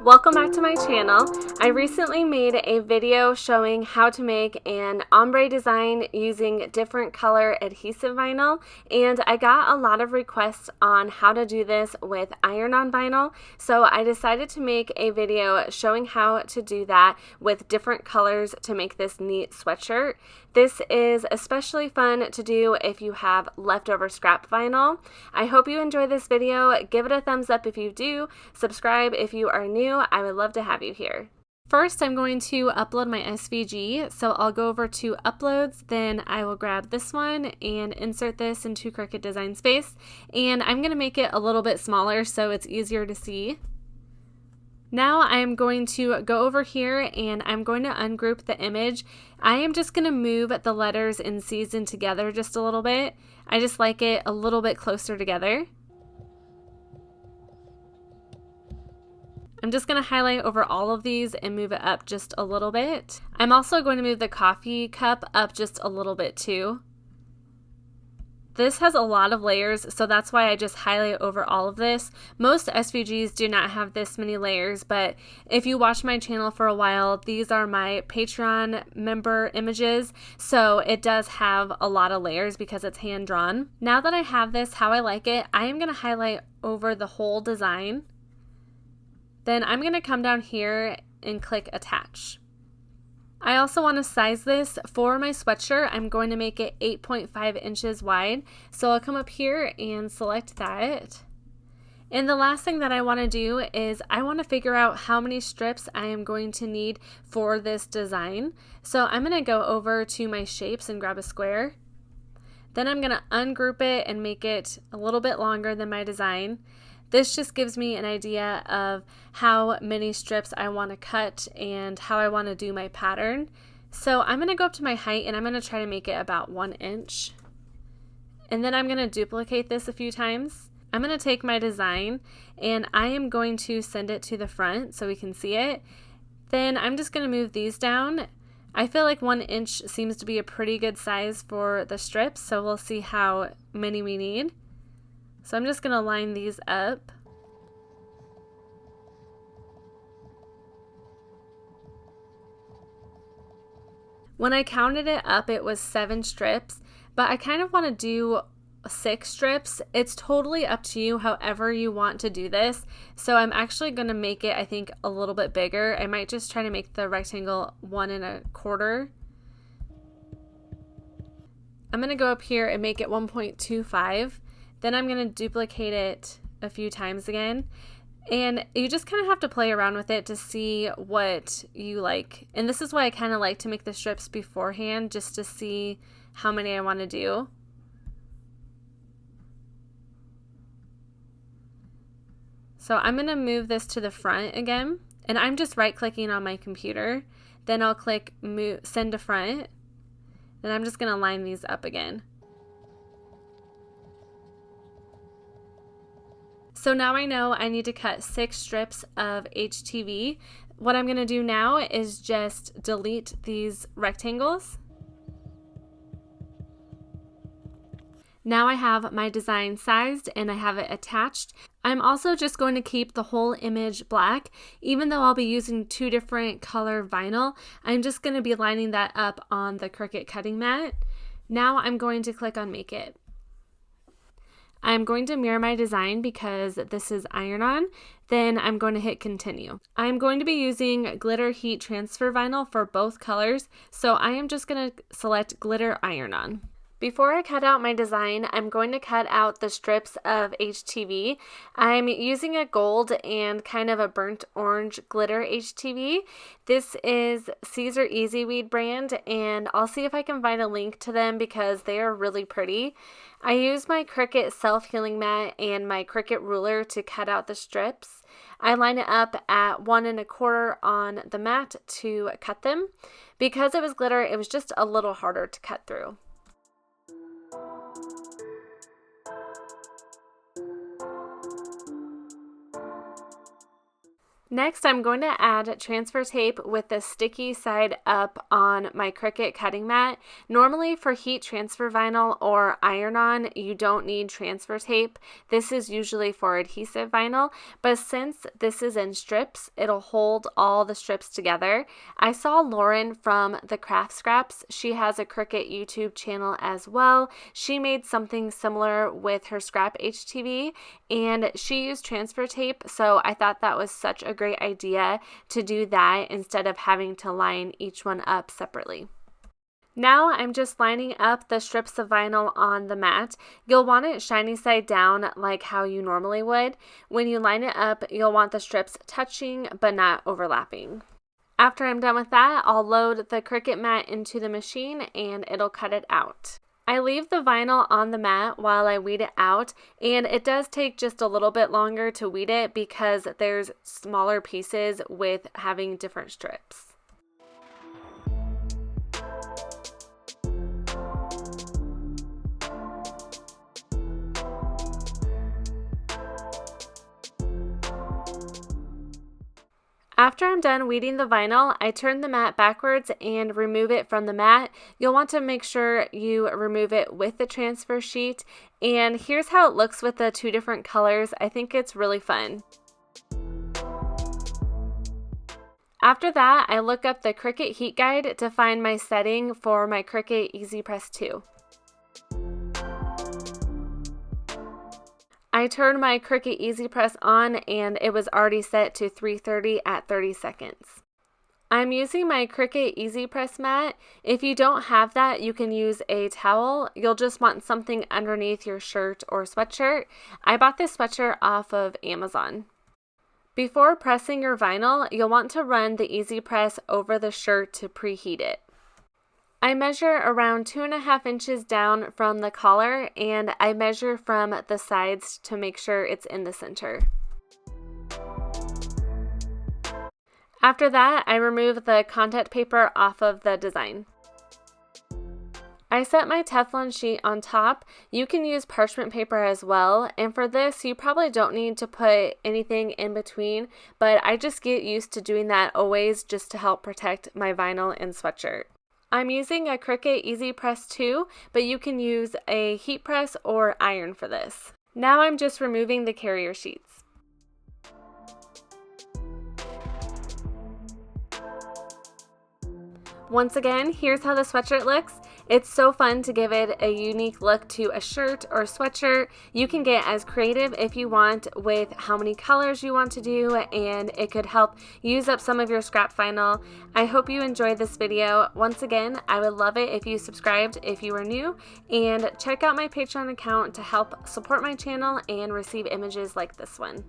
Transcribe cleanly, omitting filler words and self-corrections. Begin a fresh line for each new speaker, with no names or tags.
Welcome back to my channel. I recently made a video showing how to make an ombre design using different color adhesive vinyl, and I got a lot of requests on how to do this with iron-on vinyl, so I decided to make a video showing how to do that with different colors to make this neat sweatshirt. This is especially fun to do if you have leftover scrap vinyl. I hope you enjoy this video. Give it a thumbs up if you do. Subscribe if you are new. I would love to have you here. First, I'm going to upload my SVG, so I'll go over to Uploads, then I will grab this one and insert this into Cricut Design Space, and I'm going to make it a little bit smaller so it's easier to see. Now I am going to go over here and I'm going to ungroup the image. I am just going to move the letters in season together just a little bit. I just like it a little bit closer together. I'm just going to highlight over all of these and move it up just a little bit. I'm also going to move the coffee cup up just a little bit too. This has a lot of layers, so that's why I just highlight over all of this. Most SVGs do not have this many layers, but if you watch my channel for a while, these are my Patreon member images, so it does have a lot of layers because it's hand drawn. Now that I have this how I like it, I am going to highlight over the whole design. Then I'm going to come down here and click Attach. I also want to size this for my sweatshirt. I'm going to make it 8.5 inches wide. So I'll come up here and select that. And the last thing that I want to do is I want to figure out how many strips I am going to need for this design. So I'm going to go over to my shapes and grab a square. Then I'm going to ungroup it and make it a little bit longer than my design. This just gives me an idea of how many strips I want to cut and how I want to do my pattern. So I'm going to go up to my height and I'm going to try to make it about 1 inch. And then I'm going to duplicate this a few times. I'm going to take my design and I am going to send it to the front so we can see it. Then I'm just going to move these down. I feel like 1 inch seems to be a pretty good size for the strips, so we'll see how many we need. So I'm just going to line these up. When I counted it up, it was 7 strips, but I kind of want to do 6 strips. It's totally up to you however you want to do this. So I'm actually going to make it, I think, a little bit bigger. I might just try to make the rectangle 1 1/4. I'm going to go up here and make it 1.25. Then I'm going to duplicate it a few times again, and you just kind of have to play around with it to see what you like. And this is why I kind of like to make the strips beforehand, just to see how many I want to do. So I'm going to move this to the front again, and I'm just right clicking on my computer. Then I'll click move, send to front, and I'm just going to line these up again. So now I know I need to cut 6 strips of HTV. What I'm going to do now is just delete these rectangles. Now I have my design sized and I have it attached. I'm also just going to keep the whole image black. Even though I'll be using 2 different color vinyl, I'm just going to be lining that up on the Cricut cutting mat. Now I'm going to click on Make It. I'm going to mirror my design because this is iron-on. Then I'm going to hit continue. I'm going to be using glitter heat transfer vinyl for both colors, so I am just going to select glitter iron-on. Before I cut out my design, I'm going to cut out the strips of HTV. I'm using a gold and kind of a burnt orange glitter HTV. This is Caesar Easyweed brand, and I'll see if I can find a link to them because they are really pretty. I use my Cricut self-healing mat and my Cricut ruler to cut out the strips. I line it up at 1 1/4 on the mat to cut them. Because it was glitter, it was just a little harder to cut through. Next, I'm going to add transfer tape with the sticky side up on my Cricut cutting mat. Normally for heat transfer vinyl or iron-on, you don't need transfer tape. This is usually for adhesive vinyl, but since this is in strips, it'll hold all the strips together. I saw Lauren from the Craft Scraps. She has a Cricut YouTube channel as well. She made something similar with her scrap HTV, and she used transfer tape, so I thought that was such a great idea to do that instead of having to line each one up separately. Now I'm just lining up the strips of vinyl on the mat. You'll want it shiny side down like how you normally would. When you line it up, you'll want the strips touching but not overlapping. After I'm done with that, I'll load the Cricut mat into the machine and it'll cut it out. I leave the vinyl on the mat while I weed it out, and it does take just a little bit longer to weed it because there's smaller pieces with having different strips. After I'm done weeding the vinyl, I turn the mat backwards and remove it from the mat. You'll want to make sure you remove it with the transfer sheet. And here's how it looks with the two different colors. I think it's really fun. After that, I look up the Cricut heat guide to find my setting for my Cricut Easy Press 2. I turned my Cricut Easy Press on and it was already set to 330 at 30 seconds. I'm using my Cricut Easy Press mat. If you don't have that, you can use a towel. You'll just want something underneath your shirt or sweatshirt. I bought this sweatshirt off of Amazon. Before pressing your vinyl, you'll want to run the Easy Press over the shirt to preheat it. I measure around 2.5 inches down from the collar, and I measure from the sides to make sure it's in the center. After that, I remove the contact paper off of the design. I set my Teflon sheet on top. You can use parchment paper as well, and for this you probably don't need to put anything in between, but I just get used to doing that always just to help protect my vinyl and sweatshirt. I'm using a Cricut Easy Press 2, but you can use a heat press or iron for this. Now I'm just removing the carrier sheets. Once again, here's how the sweatshirt looks. It's so fun to give it a unique look to a shirt or sweatshirt. You can get as creative if you want with how many colors you want to do, and it could help use up some of your scrap vinyl. I hope you enjoyed this video. Once again, I would love it if you subscribed if you are new, and check out my Patreon account to help support my channel and receive images like this one.